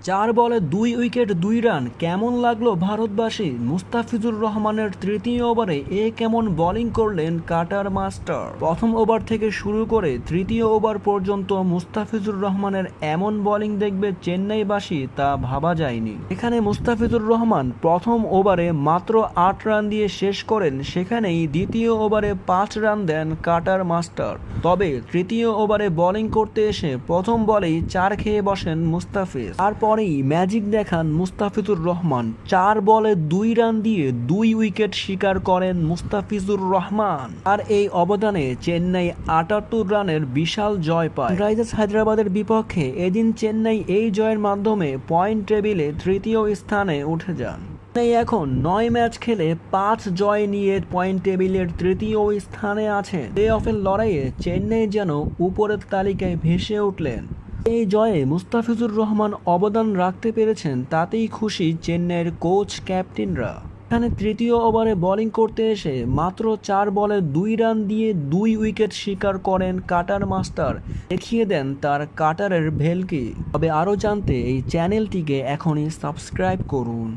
4 বলে 2 wicket 2 run কেমন লাগলো ভারতবাসী? মুস্তাফিজুর রহমানের তৃতীয় ওভারে কেমন বোলিং করলেন কাটার মাস্টার। প্রথম ওভার থেকে শুরু করে তৃতীয় ওভার পর্যন্ত মুস্তাফিজুর রহমানের এমন বোলিং দেখবে চেন্নাইবাসী তা ভাবা যায়নি। এখানে মুস্তাফিজুর রহমান প্রথম ওভারে মাত্র 8 রান দিয়ে শেষ করেন, সেখানেই দ্বিতীয় ওভারে 5 রান দেন কাটার মাস্টার। তবে তৃতীয় ওভারে বোলিং করতে এসে প্রথম বলেই 4 খেয়ে বসেন মুস্তাফিজ। তারপরেই ম্যাজিক দেখান মুস্তাফিজুর রহমান, 4 বলে 2 রান দিয়ে 2 উইকেট শিকার করেন মুস্তাফিজুর রহমান। আর এই অবদানে চেন্নাই 78 রানের বিশাল জয় পায় সানরাইজার্স হায়দ্রাবাদের বিপক্ষে। এদিন চেন্নাই এই জয়ের মাধ্যমে পয়েন্ট টেবিলে তৃতীয় স্থানে উঠে যান। চেন্নাই এখন 9 ম্যাচ খেলে 5 জয় নিয়ে পয়েন্ট টেবিলের তৃতীয় স্থানে আছে। প্লে অফের লড়াইয়ে চেন্নাই যেন উপরের তালিকায় ভেসে উঠলেন। এই জয়ে মুস্তাফিজুর রহমান অবদান রাখতে পেরেছেন, তাতেই খুশি চেন্নাইয়ের কোচ ক্যাপ্টেনরা। এখানে তৃতীয় ওভারে বোলিং করতে এসে মাত্র 4 বলে 2 রান দিয়ে 2 উইকেট শিকার করেন কাটার মাস্টার, দেখিয়ে দেন তার কাটারের ভেলকি। তবে আরও জানতে এই চ্যানেলটিকে এখনই সাবস্ক্রাইব করুন।